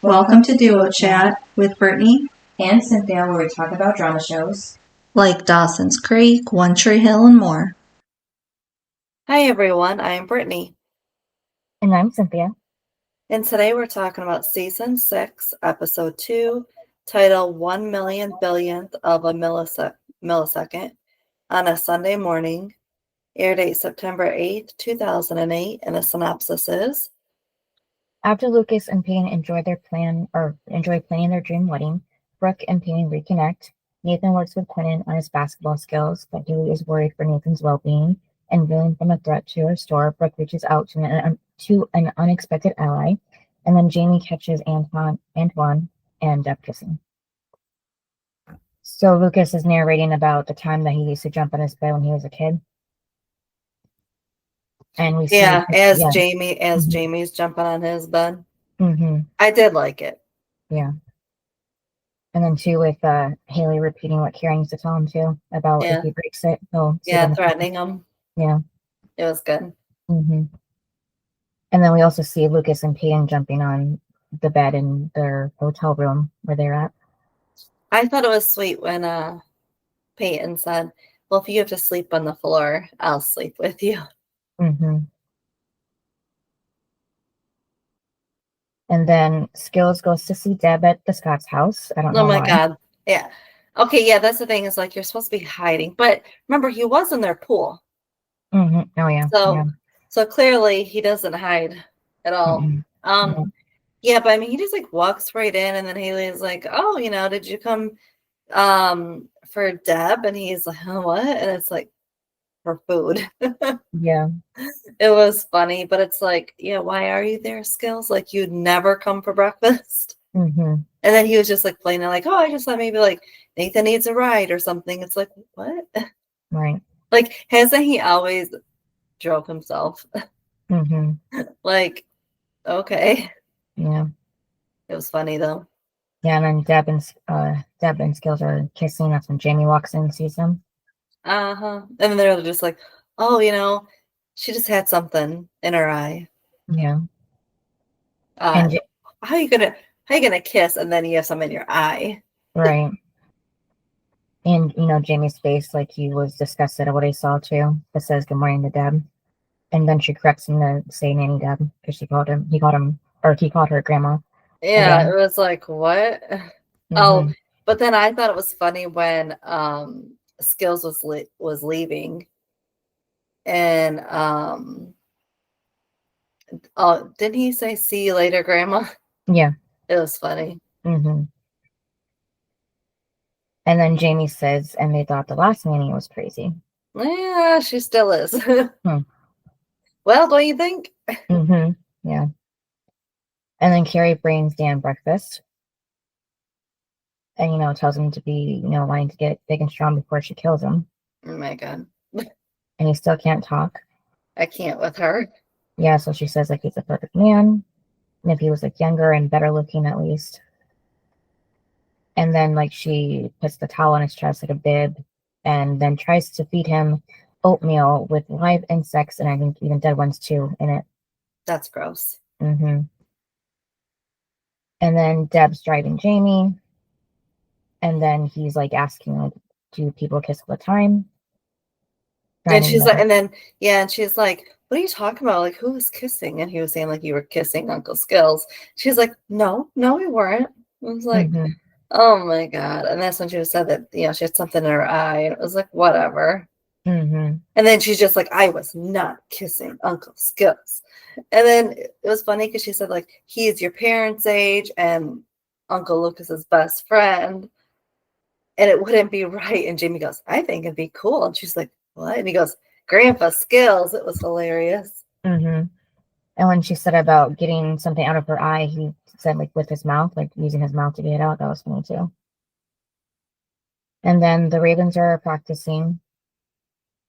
Welcome to Duo Chat with Brittany and Cynthia, where we talk about drama shows like Dawson's Creek, One Tree Hill, and more. Hi everyone, I'm Brittany. And I'm Cynthia. And today we're talking about Season 6, Episode 2, titled 1 Million Billionth of a Millisecond, on a Sunday morning, air date September 8th, 2008, and the synopsis is: after Lucas and Peyton enjoy planning their dream wedding, Brooke and Peyton reconnect. Nathan works with Quentin on his basketball skills, but Haley is worried for Nathan's well-being, and reeling from a threat to her store, Brooke reaches out to an unexpected ally, and then Jamie catches Antoine and Deb kissing. So Lucas is narrating about the time that he used to jump on his bed when he was a kid. And we see Jamie's jumping on his bed. Mm-hmm. I did like it. Yeah. And then too with Haley repeating what Karen used to tell him too about if he breaks it, threatening him. Yeah. It was good. Mm-hmm. And then we also see Lucas and Peyton jumping on the bed in their hotel room where they're at. I thought it was sweet when Peyton said, well, if you have to sleep on the floor, I'll sleep with you. Mm-hmm. And then Skills goes to see Deb at the Scott's house. I don't know why. Oh my God. Yeah. Okay, yeah, that's the thing. Is like you're supposed to be hiding. But remember, he was in their pool. Mm-hmm. Oh, yeah. So clearly he doesn't hide at all. Mm-hmm. Yeah, but I mean, he just like walks right in, and then Haley is like, oh, did you come for Deb? And he's like, oh, what? And it's like, for food. Yeah. It was funny, but it's like, yeah, why are you there, Skills? Like, you'd never come for breakfast. Mm-hmm. And then he was just like playing it like, oh, I just thought maybe like Nathan needs a ride or something. It's like, what? Right. Like, hasn't he always drove himself? Mm-hmm. Like, okay. Yeah. It was funny though. Yeah, and then Deb and Skills are kissing. That's when Jamie walks in and sees them. And then they're just like, oh, she just had something in her eye. Yeah. And how are you gonna kiss and then you have something in your eye? Right. And Jamie's face, like he was disgusted at what he saw too. It says good morning to Deb. And then she corrects him to say Nanny Deb because he called her grandma. Yeah, again. It was like, what? Mm-hmm. Oh, but then I thought it was funny when Skills was leaving, and didn't he say see you later, grandma? Yeah. It was funny. Mm-hmm. And then Jamie says, and they thought the last nanny was crazy. Yeah, she still is. Well, don't you think? Mm-hmm. Yeah. And then Carrie brings Dan breakfast. And, tells him to be, wanting to get big and strong before she kills him. Oh my God. And he still can't talk. I can't with her. Yeah, so she says, like, he's a perfect man. And if he was, like, younger and better looking, at least. And then, like, she puts the towel on his chest like a bib and then tries to feed him oatmeal with live insects and I think even dead ones, too, in it. That's gross. Mm-hmm. And then Deb's driving Jamie. And then he's, like, asking, like, do people kiss all the time? And she's like, and she's like, what are you talking about? Like, who was kissing? And he was saying, like, you were kissing Uncle Skills. She's like, no, we weren't. I was like, oh my God. And that's when she said that, she had something in her eye. And it was like, whatever. Mm-hmm. And then she's just like, I was not kissing Uncle Skills. And then it was funny because she said, like, he is your parents' age and Uncle Lucas's best friend. And it wouldn't be right. And Jamie goes, I think it'd be cool. And she's like, what? And he goes, Grandpa Skills. It was hilarious. Mm-hmm. And when she said about getting something out of her eye, he said, like, with his mouth, like using his mouth to get it out. That was funny too. And then the Ravens are practicing.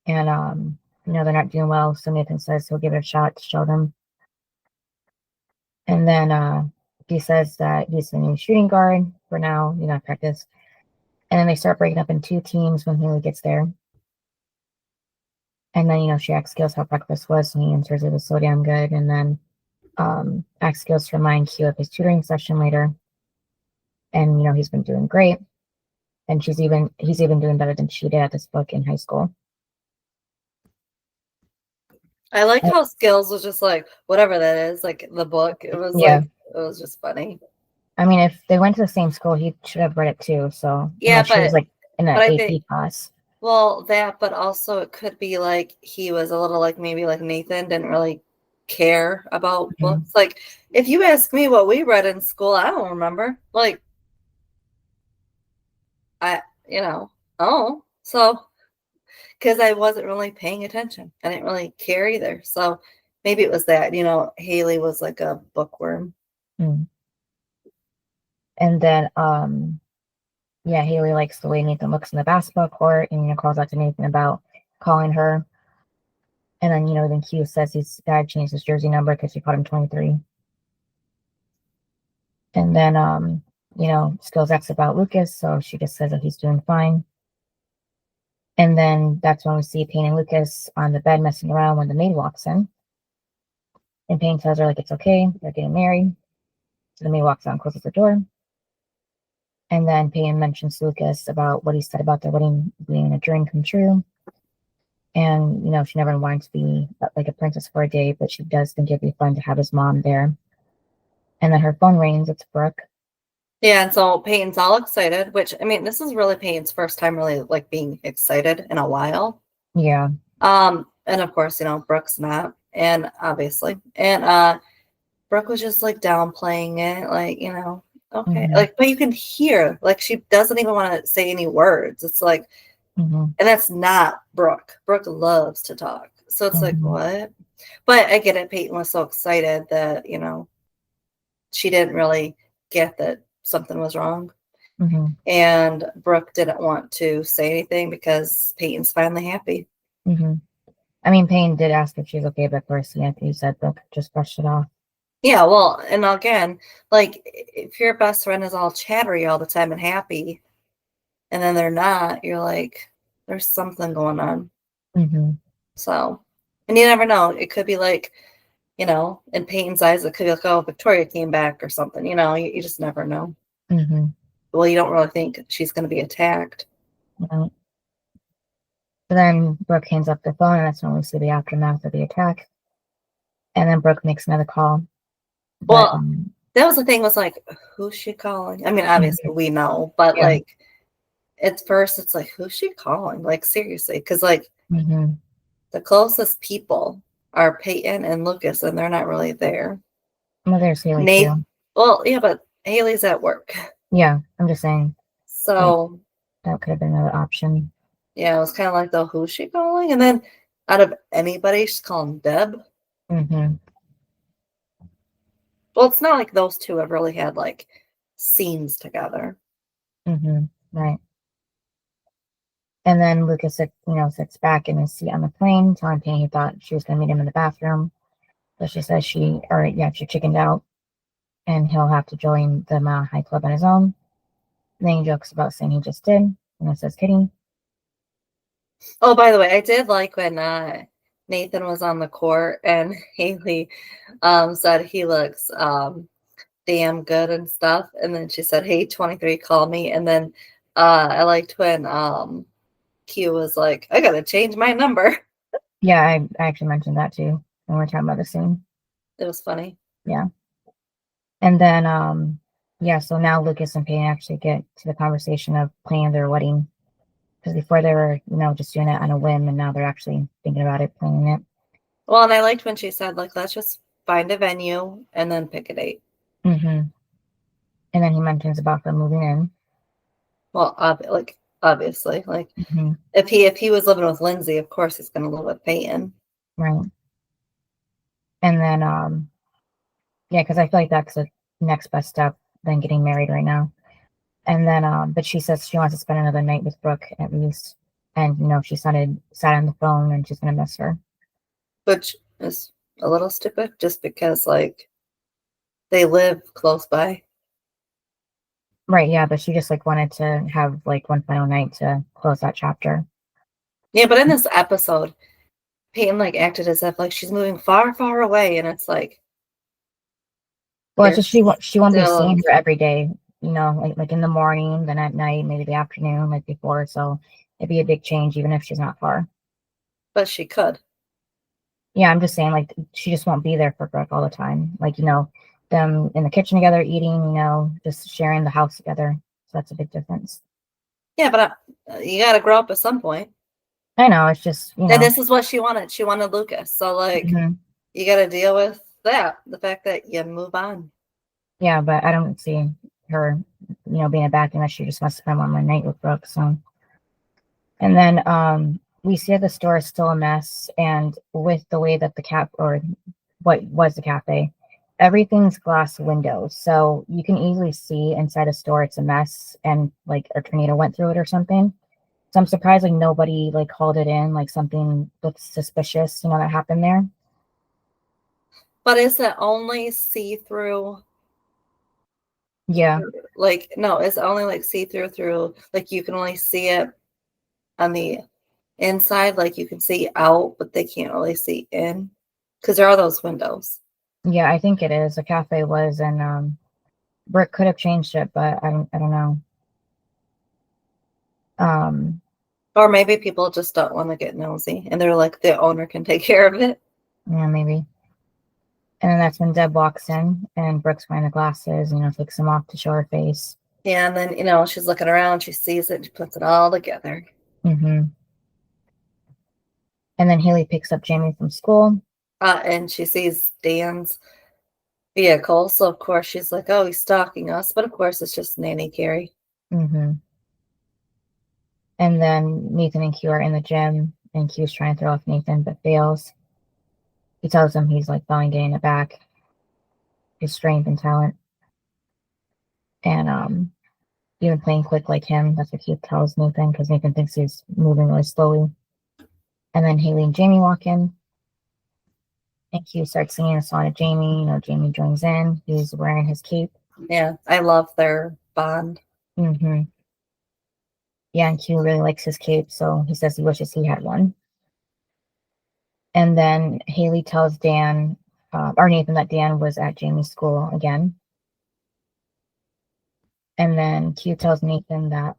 And, they're not doing well. So Nathan says he'll give it a shot to show them. And then he says that he's the new shooting guard for now, practice. And then they start breaking up in two teams when Haley gets there. And then, she asks Skills how breakfast was, and he answers it was so damn good. And then asks Skills to remind Q of his tutoring session later. And, he's been doing great. And he's even doing better than she did at this book in high school. I like how Skills was just like, whatever that is, like the book. It was it was just funny. I mean, if they went to the same school, he should have read it too. So yeah, but she was like in an AP class. Well, that, but also it could be like he was a little like maybe like Nathan didn't really care about books. Like if you ask me what we read in school, I don't remember. Like so because I wasn't really paying attention. I didn't really care either. So maybe it was that, Haley was like a bookworm. And then Haley likes the way Nathan looks in the basketball court and calls out to Nathan about calling her. And then, then Q says his dad changed his jersey number because he called him 23. And then Skills asks about Lucas, so she just says that he's doing fine. And then that's when we see Payne and Lucas on the bed messing around when the maid walks in. And Payne tells her, like, it's okay, they're getting married. So the maid walks out and closes the door. And then Payne mentions to Lucas about what he said about their wedding being a dream come true. And, she never wanted to be like a princess for a day, but she does think it'd be fun to have his mom there. And then her phone rings, it's Brooke. Yeah, and so Peyton's all excited, which, I mean, this is really Peyton's first time really, like, being excited in a while. Yeah. And, of course, Brooke's not, and obviously. And Brooke was just, like, downplaying it, like, okay. Like, but you can hear, like, she doesn't even want to say any words. It's like, and that's not Brooke. Brooke loves to talk. So it's like, what? But I get it. Peyton was so excited that, she didn't really get that something was wrong. And Brooke didn't want to say anything because Peyton's finally happy. I mean, Payne did ask if she's okay, but first, you said Brooke just brushed it off. Yeah, well, and again, like, if your best friend is all chattery all the time and happy, and then they're not, you're like, there's something going on. So, and you never know. It could be like, in Peyton's eyes, it could be like, oh, Victoria came back or something. You just never know. Well, you don't really think she's going to be attacked. Right. So then Brooke hangs up the phone, and that's when we see the aftermath of the attack. And then Brooke makes another call. Well, that was the thing, was like, who's she calling? I mean, obviously we know, but like at first it's like, who's she calling? Like, seriously, because like the closest people are Peyton and Lucas, and they're not really there. Well, there's Haley too. Well, yeah, but Haley's at work. Yeah, I'm just saying. So that could have been another option. Yeah, it was kind of like, though, who's she calling? And then out of anybody, she's calling Deb. Well, it's not like those two have really had like scenes together. Right. And then Lucas, sits back in his seat on the plane, telling Payne he thought she was going to meet him in the bathroom. So she says she chickened out, and he'll have to join the Mile High Club on his own. And then he jokes about saying he just did, and it says kidding. Oh, by the way, I did like when Nathan was on the court and Haley said he looks damn good and stuff. And then she said, hey, 23, call me. And then I liked when Q was like, I got to change my number. Yeah, I actually mentioned that too when we were talking about the scene. It was funny. Yeah. And then, so now Lucas and Peyton actually get to the conversation of planning their wedding. Because before they were, just doing it on a whim, and now they're actually thinking about it, planning it. Well, and I liked when she said, like, let's just find a venue and then pick a date. And then he mentions about them moving in. Well, obviously, like, if he was living with Lindsay, of course he's going to live with Peyton. Right. And then, because I feel like that's the next best step than getting married right now. And then, but she says she wants to spend another night with Brooke at least. And, she sat on the phone and she's going to miss her. Which is a little stupid just because, like, they live close by. Right, yeah, but she just, like, wanted to have, like, one final night to close that chapter. Yeah, but in this episode, Peyton, like, acted as if, like, she's moving far, far away. And it's like, Well, it's just she won't be still- seeing her every day, you know, like in the morning, then at night, maybe the afternoon, like before. So it'd be a big change, even if she's not far. But she could. Yeah, I'm just saying, like, she just won't be there for Brooke all the time. Like, you know, them in the kitchen together, eating, you know, just sharing the house together. So that's a big difference. Yeah, but you got to grow up at some point. I know, it's just, you know. And this is what she wanted. She wanted Lucas. So, like, you got to deal with that. The fact that you move on. Yeah, but I don't see her, you know, being a bad thing that she just wants to spend one night with Brooke. So, and then we see that the store is still a mess, and with the way that the or what was the cafe, everything's glass windows, so you can easily see inside a store it's a mess, and like a tornado went through it or something. So I'm surprised like nobody like called it in, like something looks suspicious, you know, that happened there. But is it only see-through? Yeah. Like, no, it's only like see-through, like you can only see it on the inside, like you can see out, but they can't really see in because there are those windows. Yeah, I think it is. The cafe was, and Brick could have changed it, but I don't know. Or maybe people just don't want to get nosy and they're like, the owner can take care of it. Yeah, maybe. And then that's when Deb walks in and Brooke's wearing the glasses, you know, takes them off to show her face. Yeah, and then, you know, she's looking around, she sees it, she puts it all together. And then Haley picks up Jamie from school. And she sees Dan's vehicle. So, of course, she's like, oh, he's stalking us. But, of course, it's just Nanny Carrie. And then Nathan and Q are in the gym, and Q's trying to throw off Nathan, but fails. He tells him he's like finally getting it back, his strength and talent. And even playing quick like him, that's what Q tells Nathan, because Nathan thinks he's moving really slowly. And then Haley and Jamie walk in, and Q starts singing a song to Jamie. You know, Jamie joins in. He's wearing his cape. Yeah, I love their bond. Yeah, and Q really likes his cape, so he says he wishes he had one. And then Haley tells Dan, or Nathan, that Dan was at Jamie's school again. And then Q tells Nathan that,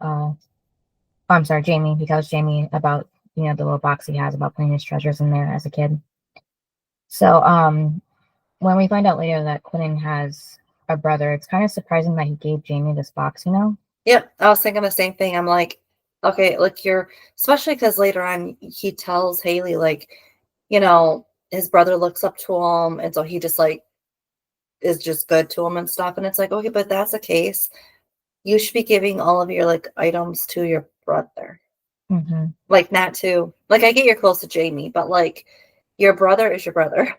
I'm sorry, Jamie. He tells Jamie about, you know, the little box he has about putting his treasures in there as a kid. So when we find out later that Quentin has a brother, it's kind of surprising that he gave Jamie this box, you know? Yep, I was thinking the same thing. I'm like, okay, like especially because later on he tells Haley, like, you know, his brother looks up to him, and so he just like is just good to him and stuff. And it's like, okay, but that's the case. You should be giving all of your like items to your brother. Like, not to, like, I get you're close to Jamie, but like your brother is your brother.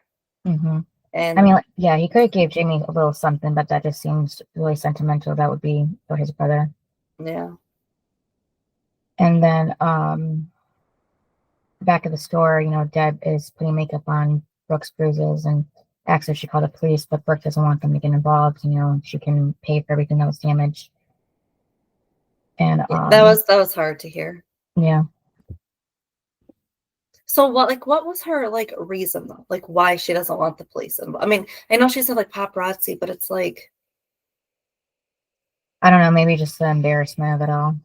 And I mean, like, yeah, he could have gave Jamie a little something, but that just seems really sentimental. That would be for his brother. Yeah. And then back at the store, you know, Deb is putting makeup on Brooke's bruises and asks if she called the police, but Brooke doesn't want them to get involved. You know, she can pay for everything that was damaged. And that was hard to hear. Yeah. So what was her like reason though? Like why she doesn't want the police involved? I mean, I know she said like paparazzi, but it's like, I don't know, maybe just the embarrassment of it all.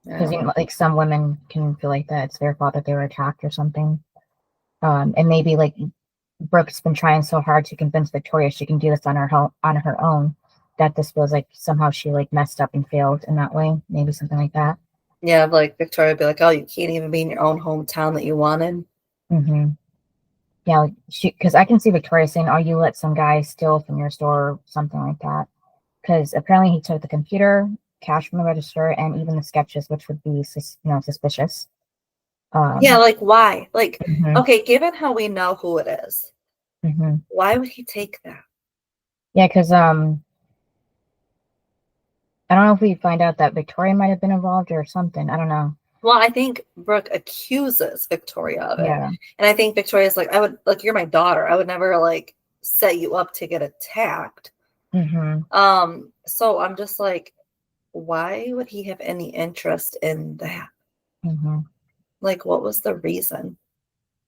Because, you know, like some women can feel like that it's their fault that they were attacked or something. And maybe like Brooke's been trying so hard to convince Victoria she can do this on her own, that this feels like somehow she like messed up and failed in that way. Maybe something like that. Yeah, like Victoria would be like, oh, you can't even be in your own hometown that you wanted. Yeah, because I can see Victoria saying, oh, you let some guy steal from your store or something like that. Because apparently he took the computer, cash from the register, and even the sketches, which would be, you know, suspicious. Yeah, like why? Like, okay, given how we know who it is, why would he take that? Yeah, because I don't know if we find out that Victoria might have been involved or something. I don't know. Well, I think Brooke accuses Victoria of it. Yeah. And I think Victoria's like, I would, like, you're my daughter. I would never, like, set you up to get attacked. So I'm just like, why would he have any interest in that? Like, what was the reason?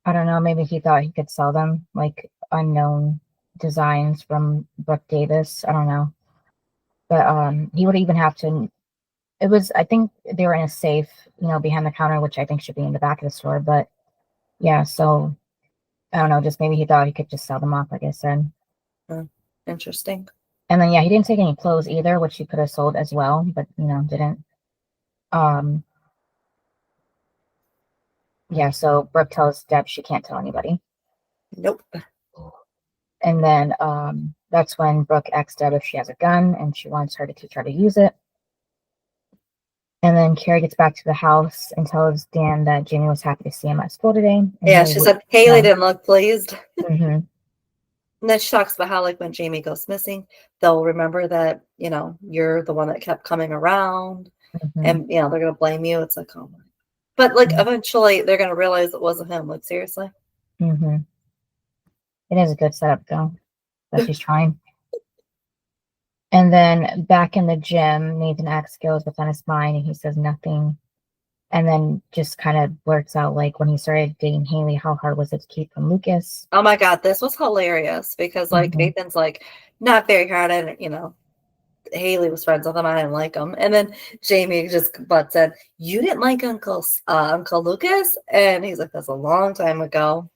I don't know. Maybe he thought he could sell them, like, unknown designs from Brooke Davis. I don't know. But he would even have to, it was, I think they were in a safe, behind the counter, which I think should be in the back of the store. But yeah, so I don't know, just maybe he thought he could just sell them off, like I said. Interesting. And then, yeah, he didn't take any clothes either, which he could have sold as well, but, didn't. Yeah, so Brooke tells Deb she can't tell anybody. Nope. And then that's when Brooke asks Deb if she has a gun, and she wants her to teach her to use it. And then Carrie gets back to the house and tells Dan that Jamie was happy to see him at school today. And Yeah, she said Haley didn't look pleased. Mm-hmm. And then she talks about how, like, when Jamie goes missing, they'll remember that, you're the one that kept coming around. Mm-hmm. And, they're going to blame you. It's like, oh my. But, like, eventually they're going to realize it wasn't him. Like, seriously? Mm-hmm. It is a good setup, though, that she's trying. And then back in the gym, Nathan asks Skills what's on his mind, and he says nothing. And then just kind of blurts out, like, when he started dating Haley, how hard was it to keep from Lucas? Oh my God, this was hilarious because, like, Nathan's like, not very hard. And, Haley was friends with him. I didn't like him. And then Jamie just butts in, you didn't like Uncle Lucas? And he's like, that's a long time ago.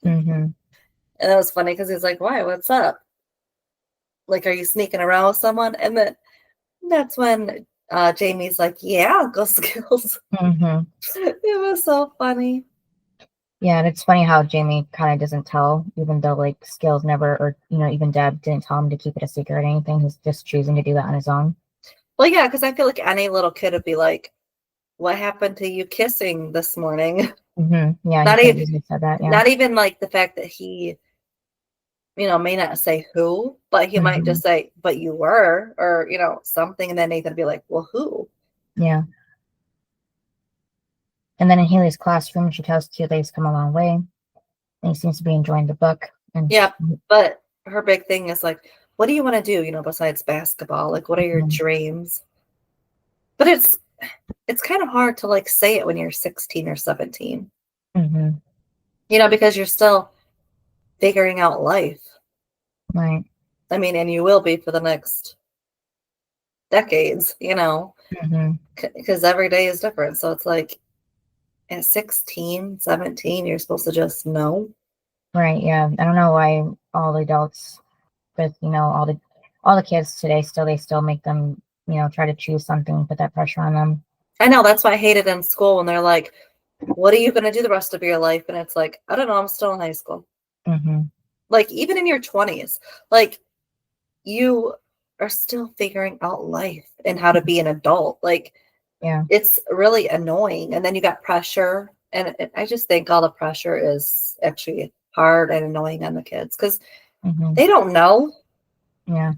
Mm-hmm. And that was funny because he's like, why? What's up? Like, are you sneaking around with someone? And then that's when Jamie's like, yeah, Uncle Skills. Mm-hmm. It was so funny. Yeah, and it's funny how Jamie kind of doesn't tell, even though, like, Skills never, or, even Deb didn't tell him to keep it a secret or anything. He's just choosing to do that on his own. Well, yeah, because I feel like any little kid would be like, what happened to you kissing this morning? Mm-hmm. Yeah, not even said that, yeah. Not even like the fact that he, may not say who, but he might just say, but you were, or, something. And then Nathan would be like, well, who? Yeah. And then in Haley's classroom, she tells Q that he's come a long way. And he seems to be enjoying the book. And yeah, but her big thing is like, what do you want to do, besides basketball? Like, what are your dreams? But it's kind of hard to, like, say it when you're 16 or 17. Mm-hmm. Because you're still figuring out life. Right. I mean, and you will be for the next decades, because every day is different. So it's like at 16, 17, you're supposed to just know. Right. Yeah. I don't know why all the adults with, all the kids today they still make them, try to choose something, put that pressure on them. I know. That's why I hate it in school when they're like, what are you going to do the rest of your life? And it's like, I don't know. I'm still in high school. Mm-hmm. Like, even in your 20s, like, you are still figuring out life and how to be an adult. Like, yeah, it's really annoying. And then you got pressure. And I just think all the pressure is actually hard and annoying on the kids because they don't know. Yeah.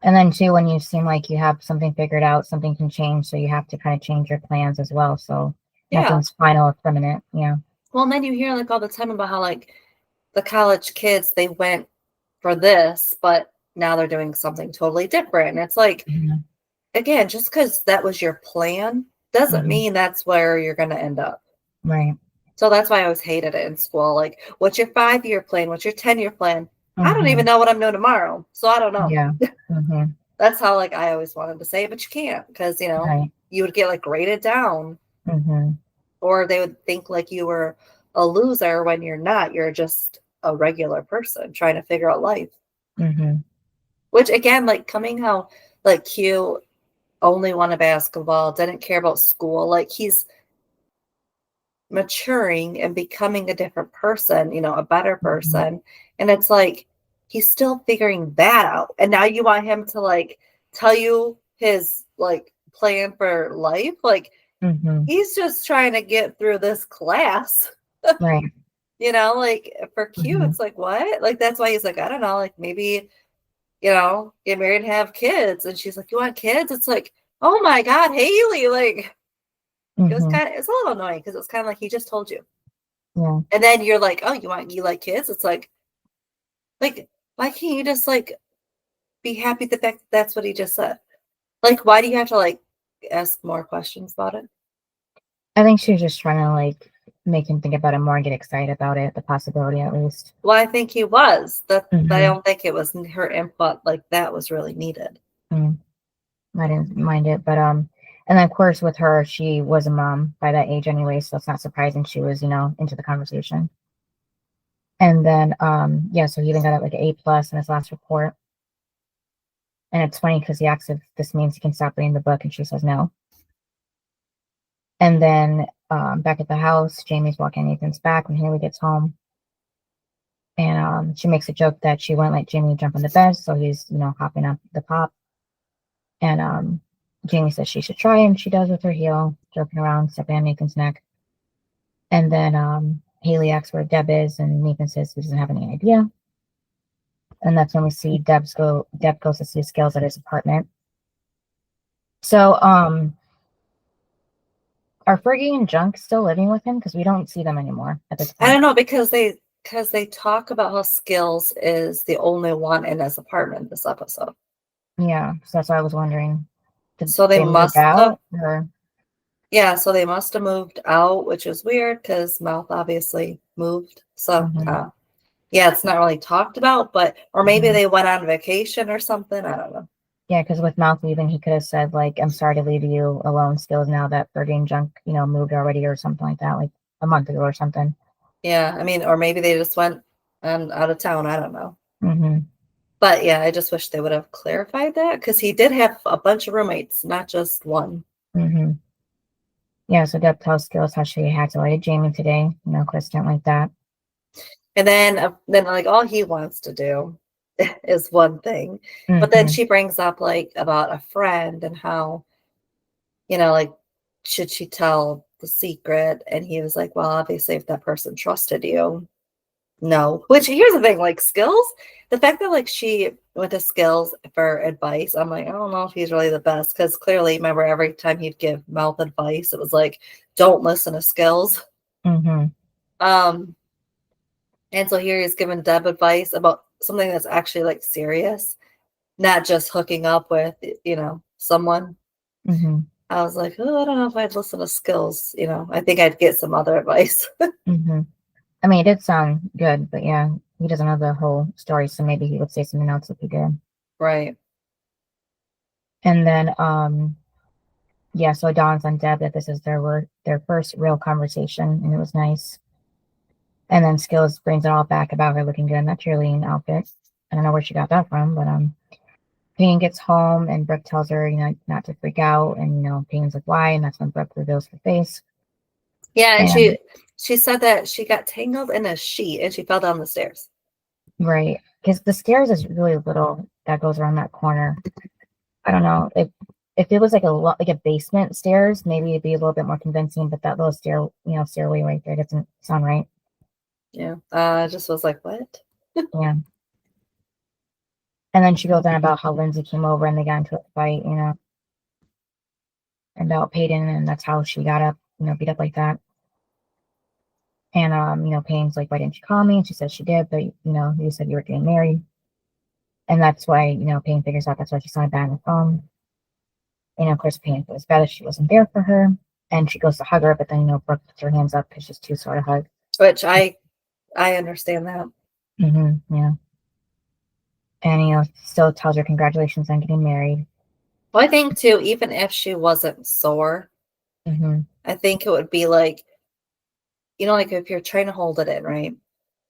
And then too, when you seem like you have something figured out, something can change. So you have to kind of change your plans as well. So nothing's final or permanent. Yeah. Well, and then you hear, like, all the time about how, like, the college kids, they went for this, but now they're doing something totally different. And it's like, again, just because that was your plan doesn't mean that's where you're going to end up. Right. So that's why I always hated it in school. Like, what's your 5-year plan? What's your 10-year plan? I don't even know what I'm doing tomorrow. So I don't know. Yeah. That's how, like, I always wanted to say it, but you can't because, you would get, like, graded down. Or they would think like you were a loser when you're not. You're just a regular person trying to figure out life. Which, again, like, coming how, like, Q only wanted basketball, didn't care about school. Like, he's maturing and becoming a different person, a better person. And it's like, he's still figuring that out. And now you want him to, like, tell you his, like, plan for life. Like, he's just trying to get through this class. Right. Like, for Q, it's like, what? Like, that's why he's like, I don't know, like, maybe, get married and have kids. And she's like, you want kids? It's like, oh my God, Haley. Like, it's a little annoying because it's kind of like he just told you. Yeah. And then you're like, oh, you like kids? It's like, why can't you just, like, be happy the fact that that's what he just said? Like, why do you have to, like, ask more questions about it? I think she's just trying to, like, make him think about it more and get excited about it, the possibility at least. Well, I think he was. I Mhm. don't think it was her input like that was really needed. I didn't mind it, but and then of course with her, she was a mom by that age anyway, so it's not surprising she was, into the conversation. And then so he even got like an A+ in his last report. And it's funny because he asks if this means he can stop reading the book, and she says no. And then back at the house, Jamie's walking Nathan's back when Haley gets home. And she makes a joke that she wouldn't let Jamie jump on the bed, so he's, hopping up the pop. And Jamie says she should try, and she does with her heel, joking around, stepping on Nathan's neck. And then Haley asks where Deb is, and Nathan says he doesn't have any idea. And that's when we see Deb goes to see Skills at his apartment. So are Fergie and Junk still living with him? Because we don't see them anymore at this point. I don't know, because they talk about how Skills is the only one in his apartment this episode. Yeah, so that's why I was wondering. So they must have. Or... Yeah, so they must have moved out, which is weird because Mouth obviously moved. So yeah, it's not really talked about, or maybe they went on vacation or something. I don't know. Yeah, because with Mouth leaving, he could have said, like, I'm sorry to leave you alone, Skills, now that Fergie and Junk, moved already or something like that, like a month ago or something. Yeah, I mean, or maybe they just went out of town. I don't know. Mm-hmm. But yeah, I just wish they would have clarified that because he did have a bunch of roommates, not just one. Mm-hmm. Yeah, so Deb tells Skills how she had to lie to Jamie today. Chris didn't like that. And then like all he wants to do is one thing. But then she brings up like about a friend and how, like, should she tell the secret? And he was like, well, obviously if that person trusted you, no. Which here's the thing, like Skills, the fact that like she went to Skills for advice, I'm like, I don't know if he's really the best, because clearly, remember, every time he'd give Mouth advice, it was like, don't listen to Skills. And so here he's giving Deb advice about something that's actually like serious, not just hooking up with, someone. I was like, oh, I don't know if I'd listen to Skills. I think I'd get some other advice. I mean, it did sound good, but yeah, he doesn't know the whole story, so maybe he would say something else if he did. Right. And then, so it dawns on Deb that this is their first real conversation, and it was nice. And then Skills brings it all back about her looking good in that cheerleading outfit. I don't know where she got that from, but Payne gets home, and Brooke tells her, not to freak out, and Payne's like, why? And that's when Brooke reveals her face. Yeah, and she said that she got tangled in a sheet and she fell down the stairs. Right, because the stairs is really little that goes around that corner. I don't know if it was like a basement stairs, maybe it'd be a little bit more convincing. But that little stairway right there doesn't sound right. Yeah, I just was like, what? Yeah. And then she goes on about how Lindsay came over and they got into a fight, about Peyton, and that's how she got up, beat up like that. And Payne's like, why didn't you call me? And she said she did, but you said you were getting married. And that's why, Payne figures out that's why she signed back on the phone. And of course, Payne feels bad that she wasn't there for her. And she goes to hug her, but then, Brooke puts her hands up because she's too sore to hug. Which I understand that. Yeah. And, still tells her congratulations on getting married. Well, I think, too, even if she wasn't sore, I think it would be like, like if you're trying to hold it in, right?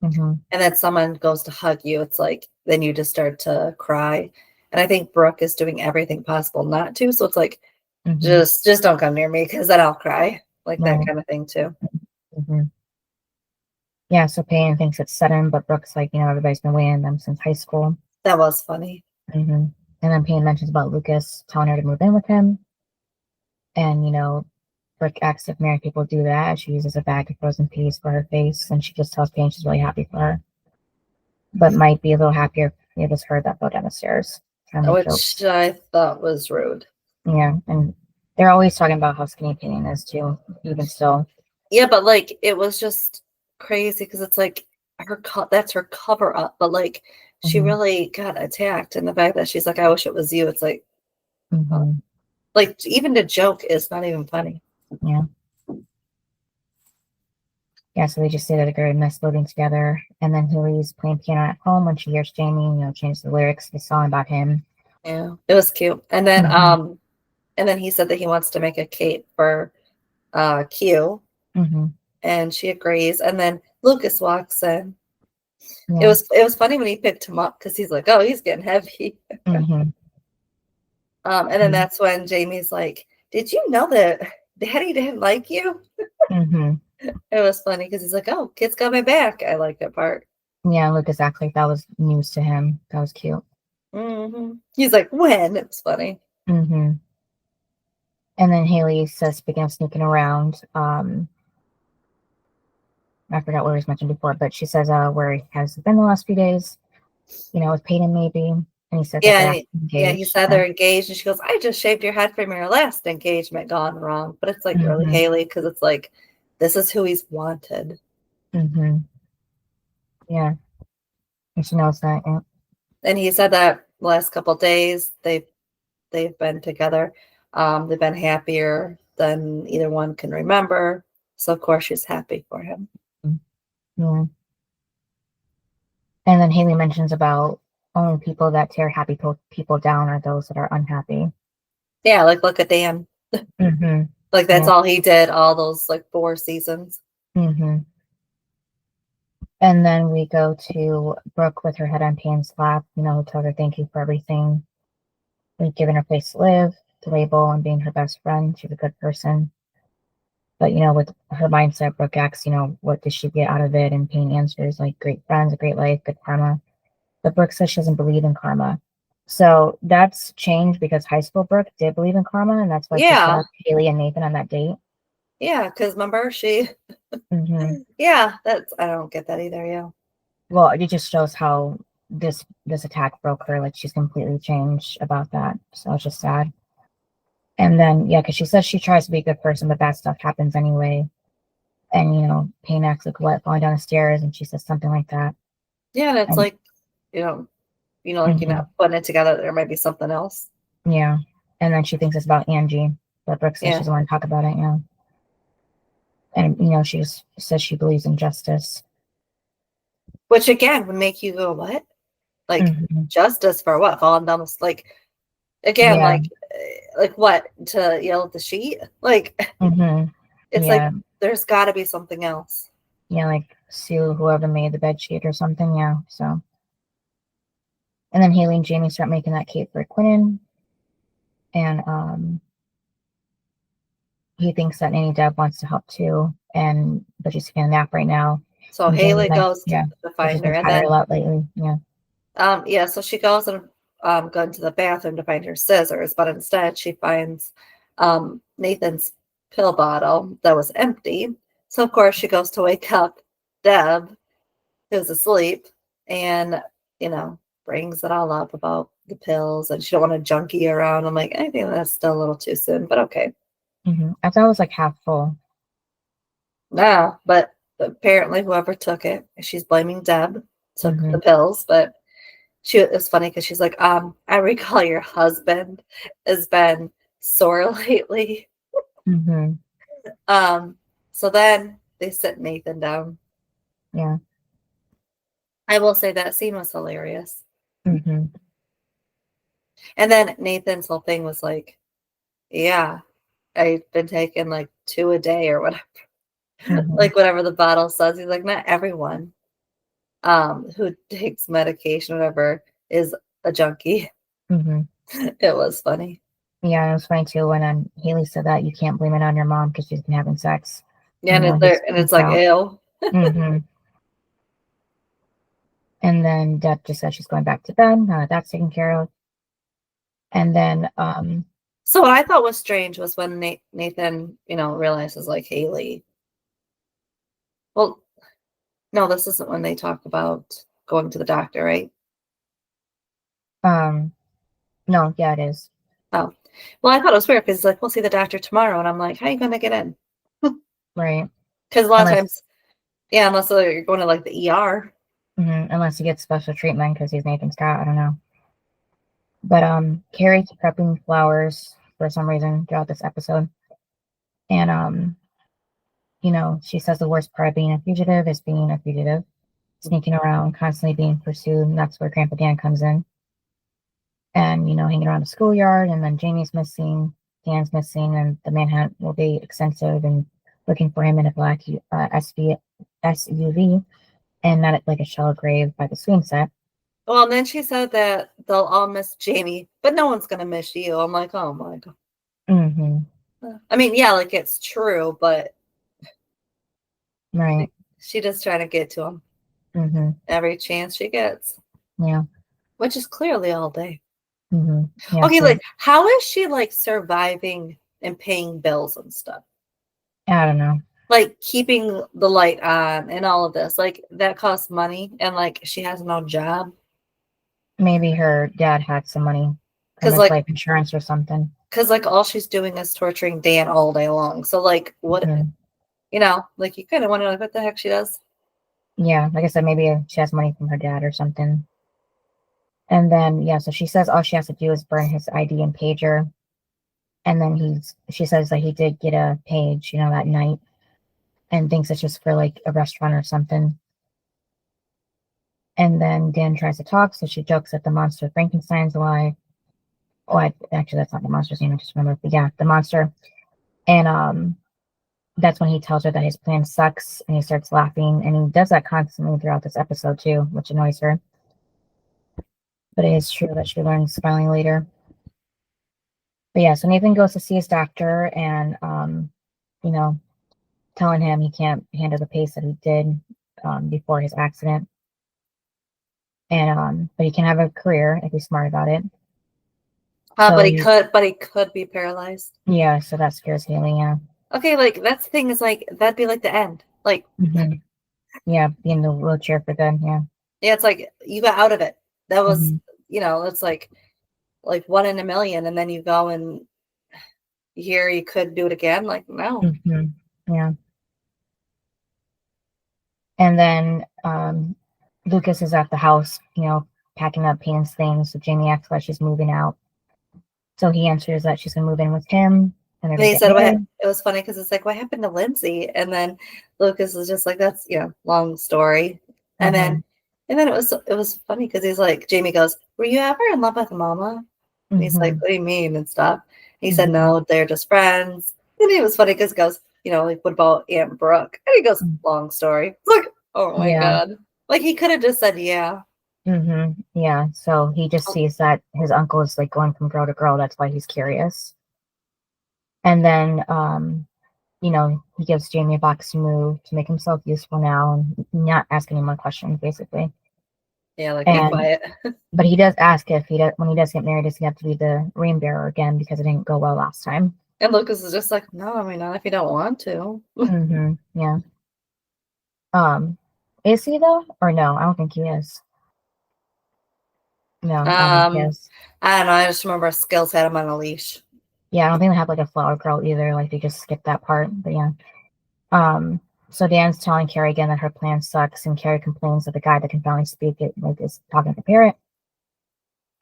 And then someone goes to hug you, it's like, then you just start to cry. And I think Brooke is doing everything possible not to. So it's like, just don't come near me because then I'll cry. Like that kind of thing, too. Yeah, so Payne thinks it's sudden, but Brooke's like, everybody's been waiting on them since high school. That was funny. And then Payne mentions about Lucas telling her to move in with him. And, Brooke asks if married people do that. She uses a bag of frozen peas for her face, and she just tells Payne she's really happy for her. But might be a little happier if it was her that fell down the stairs. Which I thought was rude. Yeah, and they're always talking about how skinny Payne is, too, even still. Yeah, but, like, it was just crazy because it's like that's her cover up, but like she really got attacked, and the fact that she's like, I wish it was you, it's like like even the joke is not even funny. Yeah. Yeah, so they just say that they're miss living together. And then Haley's playing piano at home when she hears Jamie, change the lyrics of the song about him. Yeah, it was cute. And then Mhm. and then he said that he wants to make a cake for Q, and she agrees. And then Lucas walks in. Yeah. It was funny when he picked him up because he's like, oh, he's getting heavy. Mhm. And then that's when Jamie's like, did you know that Daddy didn't like you? Mhm. It was funny because he's like, oh, kid's got my back. I like that part. Yeah, Lucas acted like that was news to him. That was cute. He's like, when? It was funny. And then Haley says, speaking of sneaking around, I forgot what was mentioned before, but she says where he has been the last few days, with Peyton maybe. And he said that they're engaged. He said they're engaged, and she goes, I just shaved your head from your last engagement gone wrong. But it's like really Haley, because it's like, this is who he's wanted. Yeah. And she knows that. Yeah. And he said that last couple days they've been together. They've been happier than either one can remember. So of course she's happy for him. Yeah. And then Haley mentions about only people that tear happy people down are those that are unhappy. Yeah, like look at Dan. Like that's all he did all those like 4 seasons. And then we go to Brooke with her head on Pam's lap, who told her thank you for everything. We've given her a place to live, to label, and being her best friend. She's a good person. But, with her mindset, Brooke asks, what did she get out of it? And Payne answers, like, great friends, a great life, good karma. But Brooke says she doesn't believe in karma. So that's changed because high school Brooke did believe in karma, and that's why she left Haley and Nathan on that date. Yeah, because remember, she... Yeah, I don't get that either, yeah. Well, it just shows how this attack broke her. Like, she's completely changed about that. So it's just sad. And then, yeah, because she says she tries to be a good person, but bad stuff happens anyway. And, Payne acts like what, falling down the stairs, and she says something like that. Yeah, and it's like, like you're not putting it together. There might be something else. Yeah. And then she thinks it's about Angie, but Brooke says she doesn't want to talk about it, And, she just says she believes in justice. Which, again, would make you go, what? Like, justice for what? Falling down the... Like, again, like what? To yell at the sheet? Like, it's like, there's got to be something else. Yeah, like sue whoever made the bed sheet or something, yeah, so. And then Haley and Jamie start making that cake for Quentin. And he thinks that Nanny Deb wants to help too, but she's taking a nap right now. So and Haley goes to find her, and then a lot lately. Yeah. So she goes and go into the bathroom to find her scissors, but instead she finds Nathan's pill bottle that was empty. So of course she goes to wake up Deb, who's asleep, and brings it all up about the pills, and she don't want a junkie around. I'm like, I think that's still a little too soon, but okay. I thought it was like half full. No, but apparently whoever took it, she's blaming Deb, took the pills, but it's funny because she's like, I recall your husband has been sore lately. So then they sit Nathan down. Yeah. I will say that scene was hilarious. And then Nathan's whole thing was like, yeah, I've been taking like 2 a day or whatever. Like whatever the bottle says. He's like, not everyone who takes medication or whatever is a junkie. It was funny. Yeah, it was funny too when Haley said that you can't blame it on your mom because she's been having sex. Yeah, and it's like, ew. And then Deb just said she's going back to bed. That's taken care of. And then so what I thought was strange was when Nathan, realizes like Haley. Well, no, this isn't when they talk about going to the doctor, right? No, yeah, it is. Oh, well, I thought it was weird because he's like, we'll see the doctor tomorrow, and I'm like, how are you going to get in? Right. Because a lot of times, yeah, unless you're going to like the ER. Unless he gets special treatment because he's Nathan Scott, I don't know. But Carrie's prepping flowers for some reason throughout this episode. And she says the worst part of being a fugitive is being a fugitive, sneaking around, constantly being pursued, and that's where Grandpa Dan comes in. And, hanging around the schoolyard, and then Jamie's missing, Dan's missing, and the manhunt will be extensive and looking for him in a black SUV and not at like a shallow grave by the swing set. Well, and then she said that they'll all miss Jamie, but no one's going to miss you. I'm like, oh my God. Mm-hmm. I mean, yeah, like it's true, but right. She just trying to get to him every chance she gets. Yeah. Which is clearly all day. Yeah, okay, like how is she like surviving and paying bills and stuff? I don't know. Like keeping the light on and all of this, like that costs money, and like she has no job. Maybe her dad had some money from his life insurance or something. Because like all she's doing is torturing Dan all day long. So like what, like you kind of wonder like what the heck she does. Yeah, like I said, maybe she has money from her dad or something. And then, so she says all she has to do is burn his ID and pager. And then she says that he did get a page, that night, and thinks it's just for like a restaurant or something. And then Dan tries to talk, so she jokes that the monster Frankenstein's alive. Oh, actually, that's not the monster's name. I just remembered. But yeah, the monster. And that's when he tells her that his plan sucks, and he starts laughing. And he does that constantly throughout this episode too, which annoys her. But it is true that she learns finally later. But yeah, so Nathan goes to see his doctor and, telling him he can't handle the pace that he did before his accident. And but he can have a career if he's smart about it. So but he could be paralyzed. Yeah, so that scares Haley, yeah. Okay, like that's the thing is like that'd be like the end. Like yeah, be in the wheelchair for good, yeah. Yeah, it's like you got out of it. That was it's like 1 in a million, and then you go and here you could do it again. Like no. Yeah. And then Lucas is at the house, packing up Payne's things. So Jamie acts like she's moving out. So he answers that she's gonna move in with him. And he said, it was funny because it's like, what happened to Lindsay? And then Lucas was just like, that's long story. And then it was funny because he's like, Jamie goes, were you ever in love with Mama? And he's like, what do you mean and stuff? And he said, no, they're just friends. And it was funny because he goes, like, what about Aunt Brooke? And he goes, long story. It's like, oh my God. Like he could have just said, yeah. Yeah. So he just sees that his uncle is like going from girl to girl. That's why he's curious. And then, he gives Jamie a box to move to make himself useful now and not ask any more questions, basically. Yeah, like be quiet. But he does ask when he does get married, does he have to be the ring bearer again because it didn't go well last time? And Lucas is just like, no, I mean, not if you don't want to. Yeah. Is he though? Or no? I don't think he is. No, I don't think he is. I don't know. I just remember Skills had him on a leash. Yeah, I don't think they have like a flower girl either. Like they just skipped that part. But yeah. So Dan's telling Carrie again that her plan sucks, and Carrie complains that the guy that can finally speak it is talking to the parrot.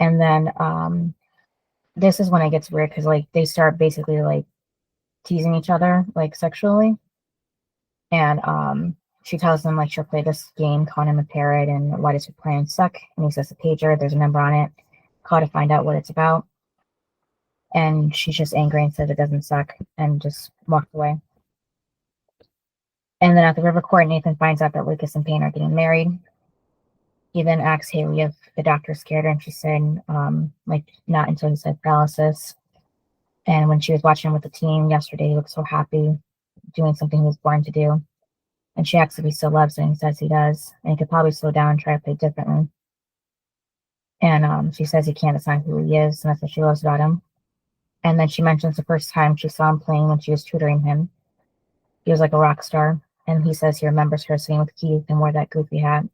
And then this is when it gets weird because like they start basically like teasing each other like sexually. And she tells him like she'll play this game, calling him a parrot, and why does your plan suck? And he says a pager, there's a number on it. Call to find out what it's about. And she's just angry and says it doesn't suck and just walks away. And then at the river court, Nathan finds out that Lucas and Payne are getting married. He then asks Haley if the doctor scared her, and she said, not until he said paralysis. And when she was watching him with the team yesterday, he looked so happy doing something he was born to do. And she asks if he still loves her, and he says he does. And he could probably slow down and try to play differently. And she says he can't decide who he is, and that's what she loves about him. And then she mentions the first time she saw him playing when she was tutoring him. He was like a rock star. And he says he remembers her singing with Keith and wore that goofy hat.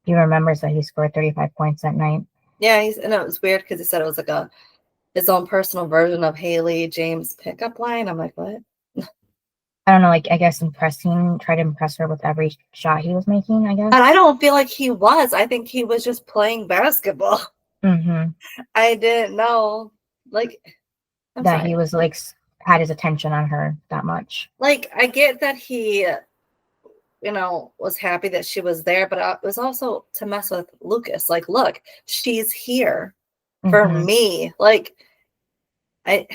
He remembers that he scored 35 points that night. Yeah, and it was weird because he said it was like his own personal version of Haley James pickup line. I'm like, what? I don't know, like, I guess try to impress her with every shot he was making, I guess. And I don't feel like he was. I think he was just playing basketball. I didn't know. Like, he was, like, had his attention on her that much. Like, I get that he, was happy that she was there, but it was also to mess with Lucas. Like, look, she's here for me. Like, he's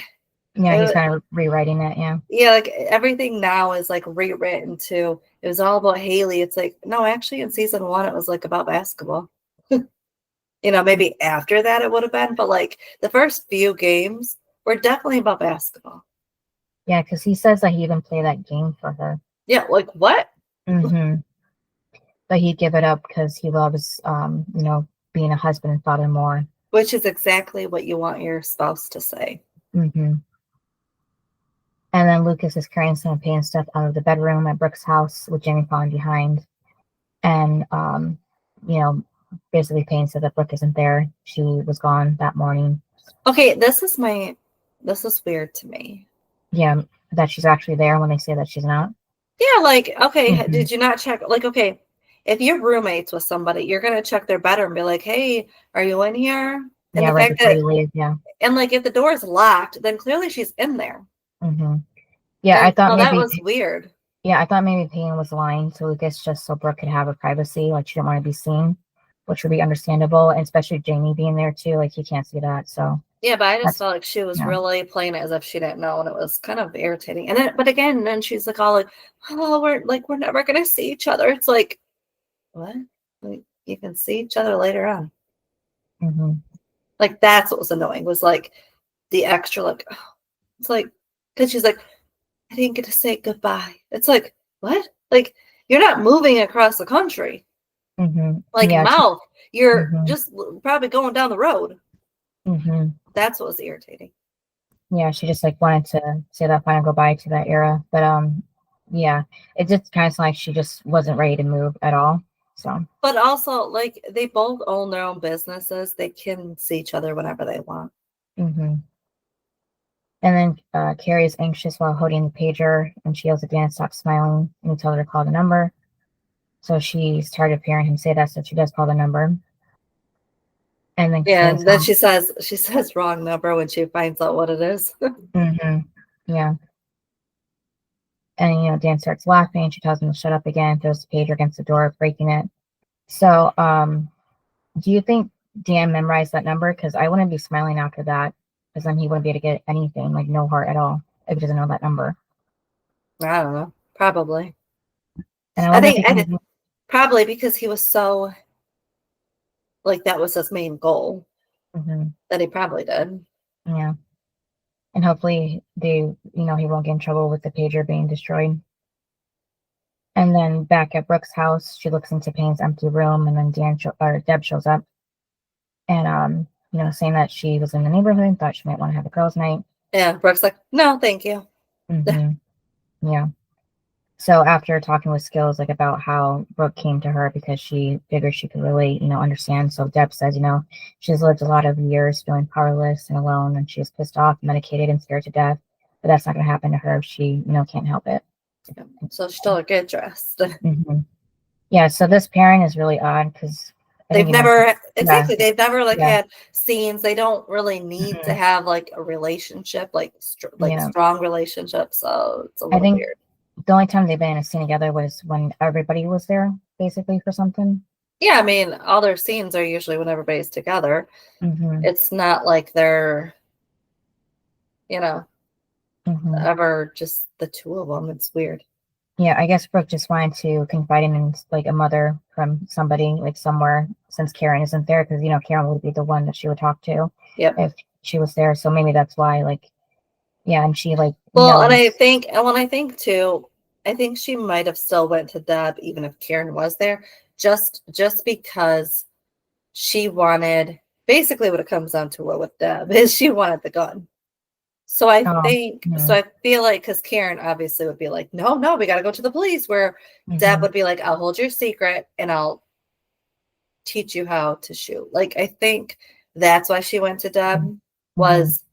kind of rewriting it. Yeah, like everything now is like rewritten to, it was all about Haley. It's like, no, actually in season 1, it was like about basketball. Maybe after that it would have been, but like the first few games were definitely about basketball. Yeah, because he says that he even played that game for her. Yeah, like what? But he'd give it up because he loves, being a husband and father more. Which is exactly what you want your spouse to say. And then Lucas is carrying some Peyton stuff out of the bedroom at Brooke's house with Jamie falling behind. And, basically Peyton said that Brooke isn't there. She was gone that morning. Okay, this is weird to me. Yeah, that she's actually there when they say that she's not. Yeah, like, okay, did you not check? Like, okay, if you're roommates with somebody, you're going to check their bedroom and be like, hey, are you in here? And right before you leave, And like, if the door is locked, then clearly she's in there. Yeah, I thought maybe that was weird. Yeah, I thought maybe Peyton was lying to Lucas just so Brooke could have her privacy. Like, she didn't want to be seen, which would be understandable. And especially Jamie being there too. Like, he can't see that. So yeah, but I just felt like she was really playing it as if she didn't know, and it was kind of irritating. And then, but again, then she's like all like, "Oh, we're never gonna see each other." It's like, what? Like, you can see each other later on. Like, that's what was annoying, was like the extra, like, oh, it's like, because she's like, I didn't get to say goodbye. It's like, what? Like, you're not moving across the country. Like, mouth, you're just probably going down the road. That's what was irritating. Yeah, she just like wanted to say that final goodbye to that era. But yeah, it just kind of like she just wasn't ready to move at all. So, but also, like, they both own their own businesses. They can see each other whenever they want. And then Carrie is anxious while holding the pager, and she yells at Dan to stop smiling, and he tells her to call the number. So she's tired of hearing him say that, so she does call the number. And then and then she says wrong number when she finds out what it is. Yeah. And Dan starts laughing. She tells him to shut up again, throws the pager against the door, breaking it. So do you think Dan memorized that number? Because I wouldn't be smiling after that, because then he wouldn't be able to get anything, like no heart at all, if he doesn't know that number. I don't know. Probably. And I think probably because he was so, like, that was his main goal, that he probably did. Yeah. And hopefully he won't get in trouble with the pager being destroyed. And then back at Brooke's house, she looks into Payne's empty room, and then Deb shows up, and saying that she was in the neighborhood and thought she might want to have a girls' night. Yeah, Brooke's like, no, thank you. Yeah. So after talking with Skills, like, about how Brooke came to her because she figured she could relate, understand. So Deb says, she's lived a lot of years feeling powerless and alone, and she's pissed off, medicated, and scared to death. But that's not going to happen to her if she, can't help it. So she's still get dressed. Yeah. So this pairing is really odd because they've never had scenes. They don't really need to have like a relationship, like strong relationship. So it's a little weird. The only time they've been in a scene together was when everybody was there, basically, for something. Yeah, I mean, all their scenes are usually when everybody's together. It's not like they're, ever just the two of them. It's weird. Yeah, I guess Brooke just wanted to confide in like a mother from somebody, like somewhere, since Karen isn't there, because Karen would be the one that she would talk to if she was there. So maybe that's why, like, yeah, and she like. Well, and I think too, I think she might have still went to Deb even if Karen was there, just because she wanted, basically what it comes down to with Deb is she wanted the gun. So I feel like, because Karen obviously would be like, no, we got to go to the police, where Deb would be like, I'll hold your secret and I'll teach you how to shoot. Like, I think that's why she went to Deb, was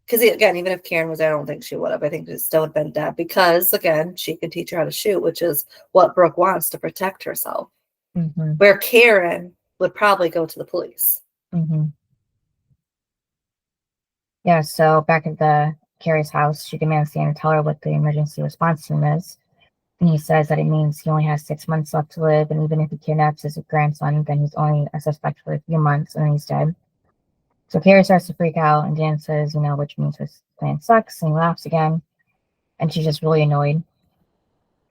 because, again, even if Karen was there, I don't think she would have. I think it still would have been Deb, because, again, she could teach her how to shoot, which is what Brooke wants to protect herself. Where Karen would probably go to the police. Yeah, so back at the Carrie's house. She demands Dan to tell her what the emergency response team is. And he says that it means he only has 6 months left to live, and even if he kidnaps his grandson, then he's only a suspect for a few months, and then he's dead. So Carrie starts to freak out, and Dan says, which means his plan sucks, and he laughs again, and she's just really annoyed.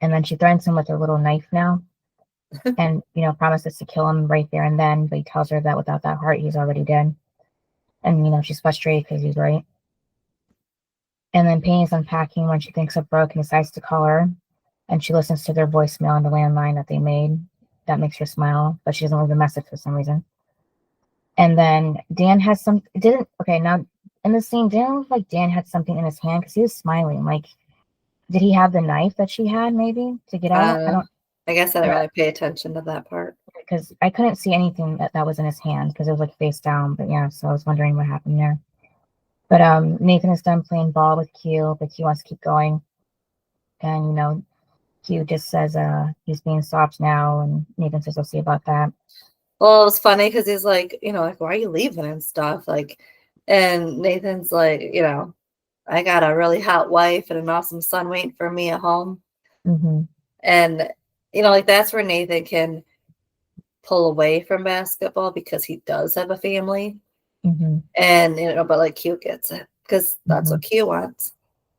And then she threatens him with her little knife now, and, promises to kill him right there and then, but he tells her that without that heart, he's already dead. And, she's frustrated because he's right. And then Payne is unpacking when she thinks of Brooke and decides to call her. And she listens to their voicemail on the landline that they made. That makes her smile, but she doesn't leave a message for some reason. And then Dan has now in the scene, didn't look like Dan had something in his hand because he was smiling. Like, did he have the knife that she had maybe to get out? I guess I didn't really pay attention to that part. Because I couldn't see anything that was in his hand because it was like face down. But yeah, so I was wondering what happened there. But Nathan is done playing ball with Q, but Q wants to keep going. And, Q just says he's being soft now, and Nathan says, "We'll see about that." Well, it was funny because he's like, like, why are you leaving and stuff? Like, and Nathan's like, I got a really hot wife and an awesome son waiting for me at home. Mm-hmm. And, like, that's where Nathan can pull away from basketball because he does have a family. Mm-hmm. And, but like Q gets it because that's what Q wants.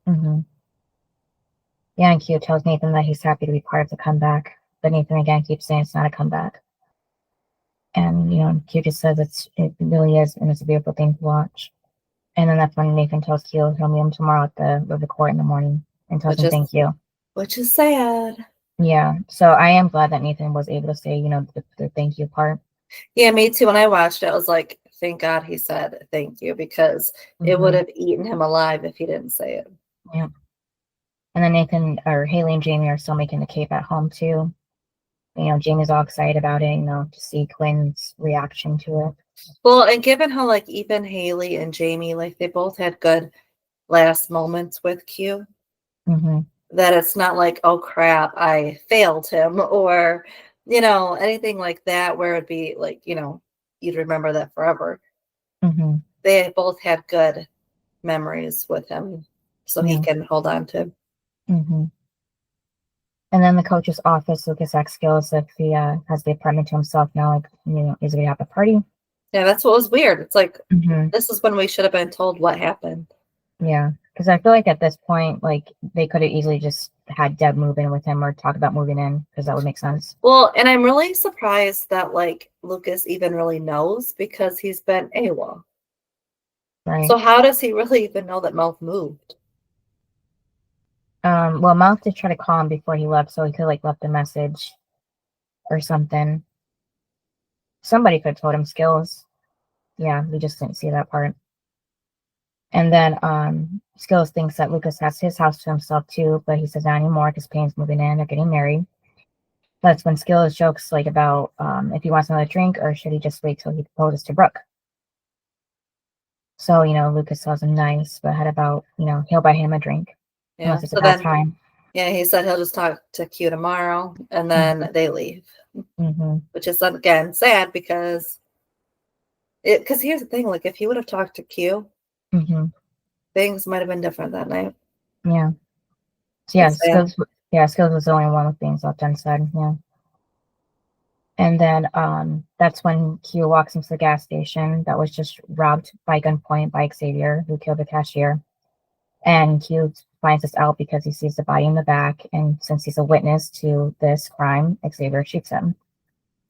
Mm-hmm. Yeah, and Q tells Nathan that he's happy to be part of the comeback, but Nathan again keeps saying it's not a comeback. And Q just says it really is, and it's a beautiful thing to watch. And then that's when Nathan tells Q he'll meet him tomorrow at the river court in the morning and tells him thank you. Which is sad. Yeah, so I am glad that Nathan was able to say the thank you part. Yeah, me too. When I watched it, I was like, thank God he said thank you because it would have eaten him alive if he didn't say it. Yeah. And then Nathan or Haley and Jamie are still making the cape at home too. Jamie's all excited about it, to see Quinn's reaction to it. Well, and given how like even Haley and Jamie, like they both had good last moments with Q, that it's not like, oh crap, I failed him or, anything like that where it'd be like, you'd remember that forever. They both had good memories with him, so he can hold on to. And then the coach's office, Lucas asks Skills if he has the apartment to himself now, like, is he gonna have a party? Yeah, that's what was weird. It's like, this is when we should have been told what happened. Yeah, because I feel like at this point, like, they could have easily just had Deb move in with him or talk about moving in, because that would make sense. Well, and I'm really surprised that, like, Lucas even really knows because he's been AWOL. Right. So how does he really even know that Mouth moved? Well, Mouth did try to call him before he left, so he could like left a message or something. Somebody could have told him Skills. Yeah, we just didn't see that part. And then Skills thinks that Lucas has his house to himself too, but he says not anymore because Payne's moving in, they're getting married. That's when Skills jokes like about if he wants another drink or should he just wait till he proposes to Brooke. So, Lucas tells him nice, but how about, he'll buy him a drink. Yeah. Unless it's a bad time. Yeah, he said he'll just talk to Q tomorrow, and then they leave. Which is, again, sad because here's the thing, like, if he would have talked to Q, things might have been different that night. Yeah. So Skills was the only one with things left unsaid. Yeah. And then that's when Q walks into the gas station that was just robbed by gunpoint by Xavier, who killed the cashier. And Q finds this out because he sees the body in the back, and since he's a witness to this crime, Xavier shoots him.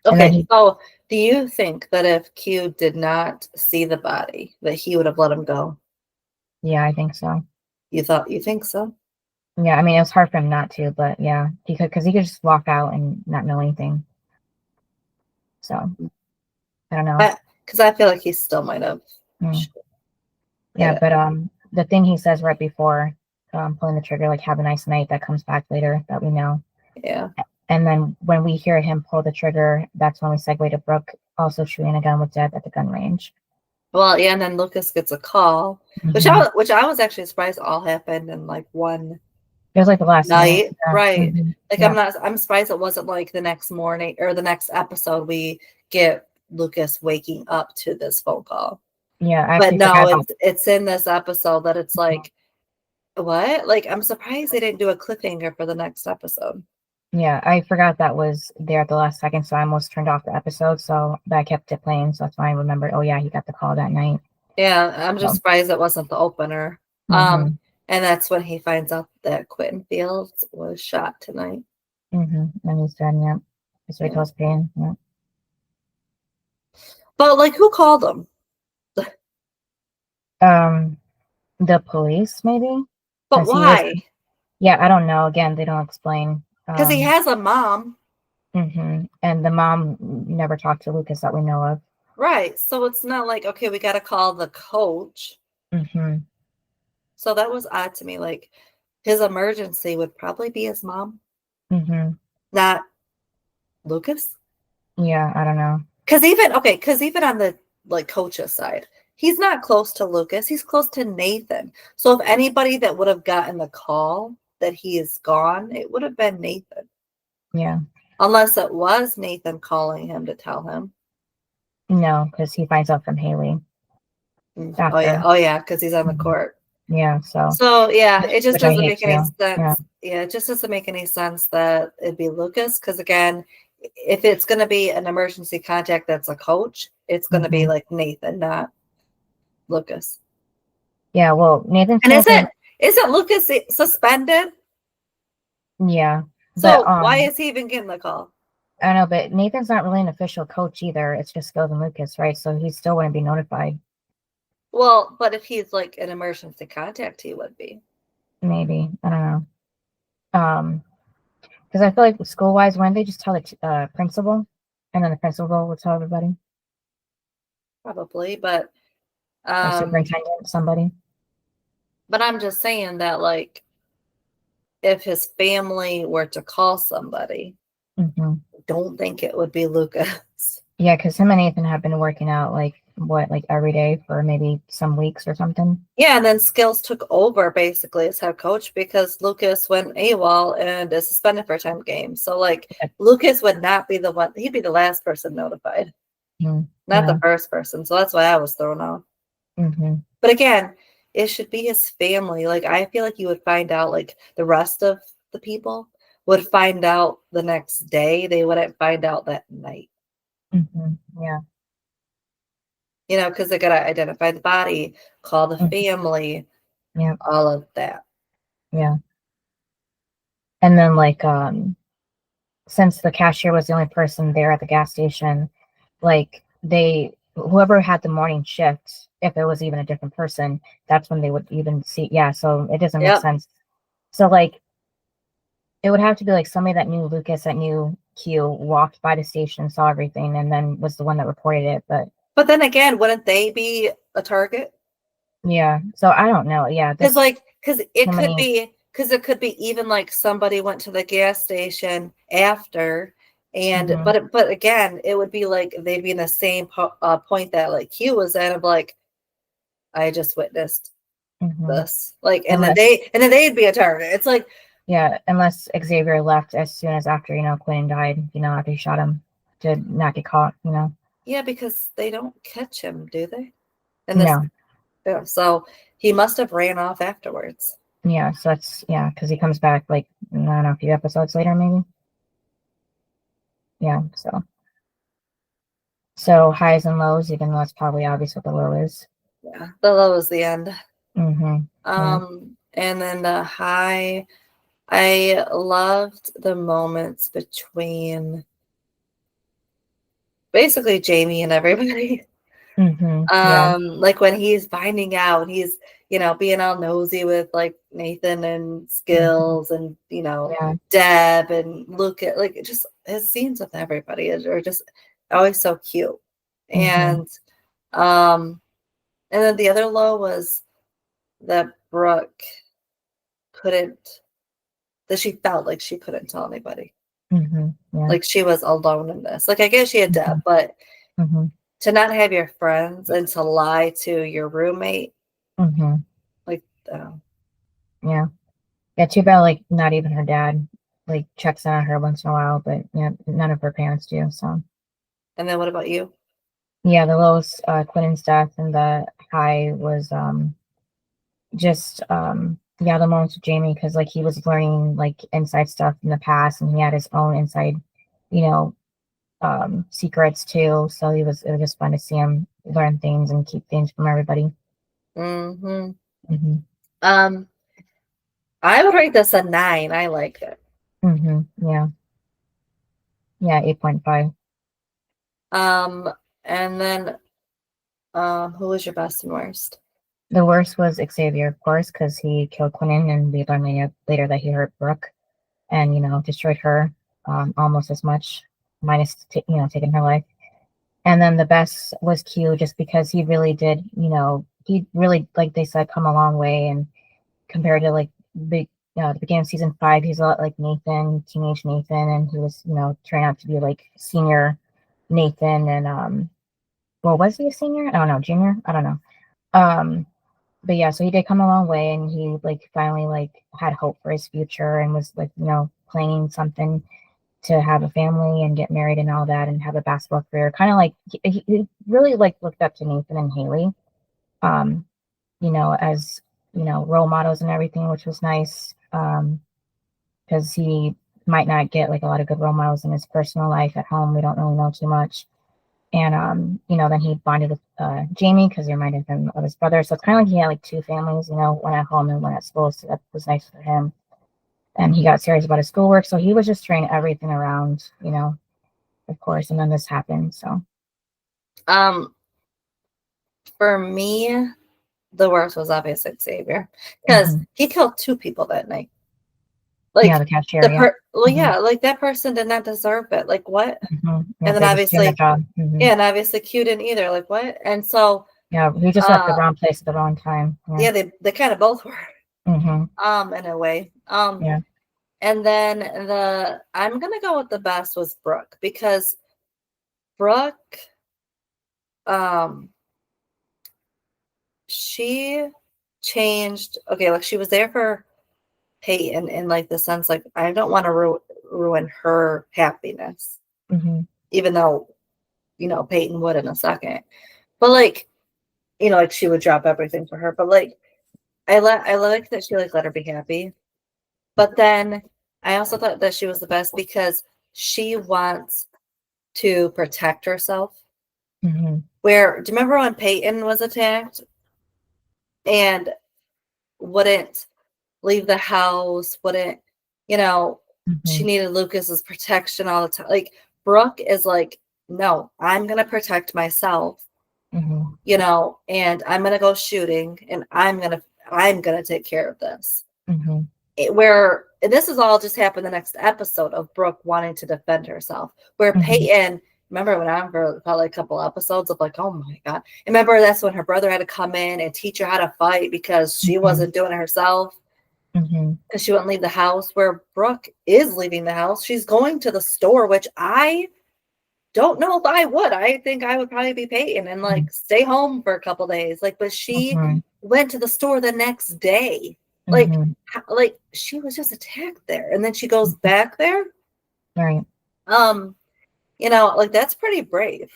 Okay, so do you think that if Q did not see the body, that he would have let him go? Yeah, I think so. You think so? Yeah, I mean, it was hard for him not to, but yeah, because he could just walk out and not know anything. So, I don't know. Because I feel like he still might have. Yeah, but the thing he says right before pulling the trigger, like, have a nice night, that comes back later that we know. Yeah. And then when we hear him pull the trigger, that's when we segue to Brooke also shooting a gun with Deb at the gun range. Well, yeah, and then Lucas gets a call, which I was actually surprised all happened in like one. It was like the last night, right? Like, yeah. I'm surprised it wasn't like the next morning or the next episode we get Lucas waking up to this phone call. Yeah, but no, it's in this episode that it's like what? Like, I'm surprised they didn't do a cliffhanger for the next episode. Yeah, I forgot that was there at the last second, so I almost turned off the episode. But I kept it playing, so that's why I remembered. Oh yeah, he got the call that night. Yeah, I'm just So. surprised it wasn't the opener. Mm-hmm. And that's when he finds out that Quentin Fields was shot tonight. Mm-hmm. And he's dead. Yeah, that's what he tells Payne. Yeah. But like, who called him? The police maybe. But why? Yeah, I don't know. Again, they don't explain. Because he has a mom. Mm-hmm. And the mom never talked to Lucas that we know of. Right. So it's not like, okay, we got to call the coach. Mm-hmm. So that was odd to me. Like, his emergency would probably be his mom, not Lucas. Yeah, I don't know. Because even on the like coach's side, he's not close to Lucas. He's close to Nathan. So if anybody that would have gotten the call that he is gone, it would have been Nathan. Yeah. Unless it was Nathan calling him to tell him. No, because he finds out from Haley. After. Oh yeah, because he's on the court. Yeah, so yeah, it just doesn't make any sense. Yeah, it just doesn't make any sense that it'd be Lucas, because again, if it's going to be an emergency contact that's a coach, it's going to be like Nathan, not Lucas. Yeah, well, Nathan. And isn't Lucas suspended? Yeah. So why is he even getting the call? I don't know, but Nathan's not really an official coach either. It's just Skills and Lucas, right? So he still wouldn't be notified. Well, but if he's like an emergency contact, he would be. Maybe. I don't know. Because I feel like school-wise, when they just tell the principal, and then the principal would tell everybody. Probably, but superintendent, somebody. But I'm just saying that, like, if his family were to call somebody, don't think it would be Lucas. Yeah, because him and Nathan have been working out like every day for maybe some weeks or something. Yeah, and then Skills took over basically as head coach because Lucas went AWOL and is suspended for 10 games. So like Lucas would not be the one; he'd be the last person notified, not the first person. So that's why I was thrown off. But again, it should be his family. Like, I feel like you would find out, like, the rest of the people would find out the next day. They wouldn't find out that night. Yeah. You know, because they got to identify the body, call the family, all of that. Yeah. And then, like, since the cashier was the only person there at the gas station, like, whoever had the morning shift, if it was even a different person, that's when they would even see. Yeah, so it doesn't make sense. So, like, it would have to be, like, somebody that knew Lucas, that knew Q, walked by the station, saw everything, and then was the one that reported it. But then again, wouldn't they be a target? Yeah, so I don't know. Yeah, because it could be even like somebody went to the gas station after, and but again, it would be like they'd be in the same point that like Q was at, of like, I just witnessed this, like, and then they'd be a target. It's like, yeah, unless Xavier left as soon as after Quentin died, after he shot him, to not get caught, Yeah, because they don't catch him, do they? No. Yeah, so he must have ran off afterwards. Yeah, so that's, because he comes back, like, I don't know, a few episodes later, maybe. Yeah, so highs and lows, even though it's probably obvious what the low is. Yeah, the low is the end. And then the high, I loved the moments between basically Jamie and everybody. Like when he's finding out, he's being all nosy with like Nathan and Skills and Deb and Lucas, like just his scenes with everybody are just always so cute. And then the other low was that Brooke she felt like she couldn't tell anybody. Like she was alone in this. Like, I guess she had Deb, but to not have your friends and to lie to your roommate, like, too bad, like, not even her dad like checks in on her once in a while, but none of her parents do. So, and then what about you? The lowest, Quentin's death, and the high was just Yeah, the moments with Jamie, because like he was learning like inside stuff in the past, and he had his own inside, you know, secrets too. So it was just fun to see him learn things and keep things from everybody. Mm-hmm. Mm-hmm. I would rate this a 9. I liked it. Mm-hmm. Yeah. Yeah, 8.5. And then who was your best and worst? The worst was Xavier, of course, because he killed Quentin, and we learned later that he hurt Brooke, and destroyed her almost as much, minus taking her life. And then the best was Q, just because he really did, he really, like they said, come a long way, and compared to like the beginning of season 5, he's a lot like Nathan, teenage Nathan, and he was trying out to be like senior Nathan, and well, was he a senior? I don't know, junior, I don't know. But yeah, so he did come a long way, and he like finally like had hope for his future, and was like planning something to have a family and get married and all that, and have a basketball career, kind of like he really like looked up to Nathan and Haley, um as role models and everything, which was nice, because he might not get like a lot of good role models in his personal life at home. We don't really know too much. And then he bonded with Jamie, because he reminded him of his brother. So it's kind of like he had like two families, one at home and one at school. So that was nice for him. And he got serious about his schoolwork, so he was just trying everything around, of course. And then this happened. So for me, the worst was obviously Xavier, because he killed 2 people that night. Like, yeah, the cashier. Yeah, like that person did not deserve it. Like, what? Yeah, and then obviously, yeah, and obviously Q didn't either. Like, what? And so yeah, we just at the wrong place at the wrong time. Yeah, they kind of both were. In a way. Yeah. And then I'm gonna go with the best was Brooke, because Brooke, she changed. Okay, like she was there for Peyton in like the sense like I don't want to ruin her happiness, even though Peyton would in a second, but like like she would drop everything for her. But like I like that she like let her be happy. But then I also thought that she was the best because she wants to protect herself. Where, do you remember when Peyton was attacked and wouldn't leave the house, wouldn't, she needed Lucas's protection all the time. Like, Brooke is like, no, I'm going to protect myself, and I'm going to go shooting, and I'm going to take care of this. Where this is all just happened the next episode of Brooke wanting to defend herself, where Peyton, remember, went on for probably a couple episodes of like, oh my God. And remember, that's when her brother had to come in and teach her how to fight because she wasn't doing it herself, because she wouldn't leave the house. Where Brooke is leaving the house. She's going to the store, which I don't know if I would. I think I would probably be Peyton and like stay home for a couple days. Like, but she went to the store the next day. Like she was just attacked there, and then she goes back there. Right. Like that's pretty brave.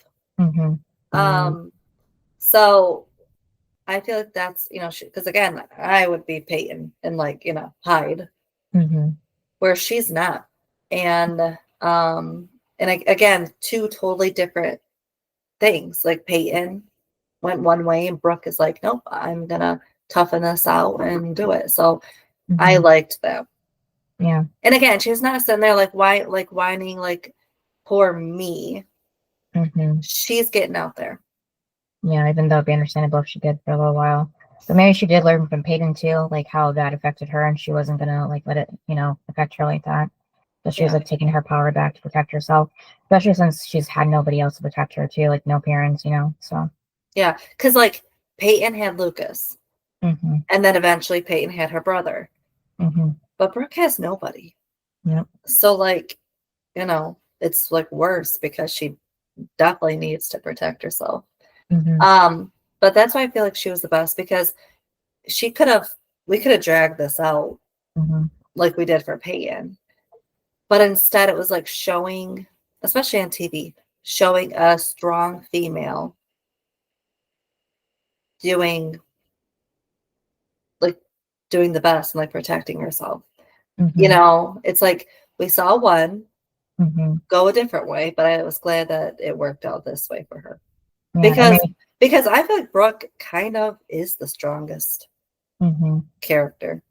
So I feel like that's because again, I would be Peyton and like hide, where she's not, and again, 2 totally different things. Like Peyton went one way, and Brooke is like, nope, I'm gonna toughen this out and do it. So I liked that. Yeah. And again, she's not sitting there like whining like poor me. She's getting out there. Yeah, even though it'd be understandable if she did for a little while. But maybe she did learn from Peyton too, like how that affected her, and she wasn't gonna like let it, affect her like that. So she was like taking her power back to protect herself, especially since she's had nobody else to protect her too, like no parents, so. Yeah, because like Peyton had Lucas, and then eventually Peyton had her brother. But Brooke has nobody. Yep. So like, it's like worse because she definitely needs to protect herself. But that's why I feel like she was the best, because we could have dragged this out like we did for Peyton. But instead it was like showing, especially on TV, showing a strong female doing doing the best and like protecting herself. Mhm. You know, it's like we saw one Mhm. go a different way, but I was glad that it worked out this way for her. Yeah, and Because I feel like Brooke kind of is the strongest Mhm. character.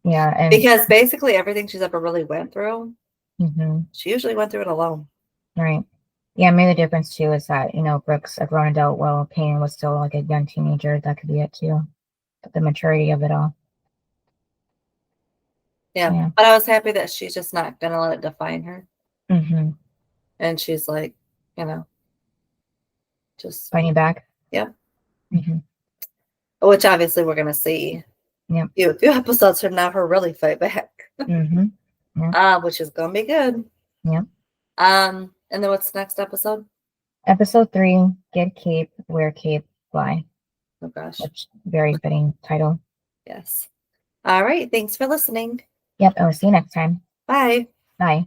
Yeah, and Because basically everything she's ever really went through, Mhm. she usually went through it alone. Right. Yeah, maybe the difference too is that, you know, Brooke's a grown adult while Payne was still like a young teenager. That could be it too. The maturity of it all. Yeah. Yeah. But I was happy that she's just not gonna let it define her. Mhm. And she's like, you know, just Fighting back. yeah. Mhm. Which obviously we're gonna see. Yep. A few episodes from now her really fight back. Mhm. Yeah. Which is gonna be good. Yep. And then what's the next episode? Episode 3, Get Cape, Wear Cape, Fly. Oh gosh. Which very fitting title. Yes. All right. Thanks for listening. Yep, I'll see you next time. Bye. Bye.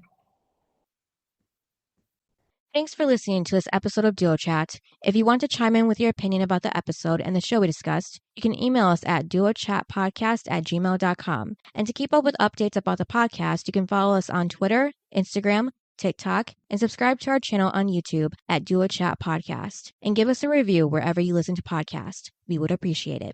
Thanks for listening to this episode of Duo Chat. If you want to chime in with your opinion about the episode and the show we discussed, you can email us at duochatpodcast@gmail.com. And to keep up with updates about the podcast, you can follow us on Twitter, Instagram, TikTok, and subscribe to our channel on YouTube at Duo Chat Podcast. And give us a review wherever you listen to podcasts. We would appreciate it.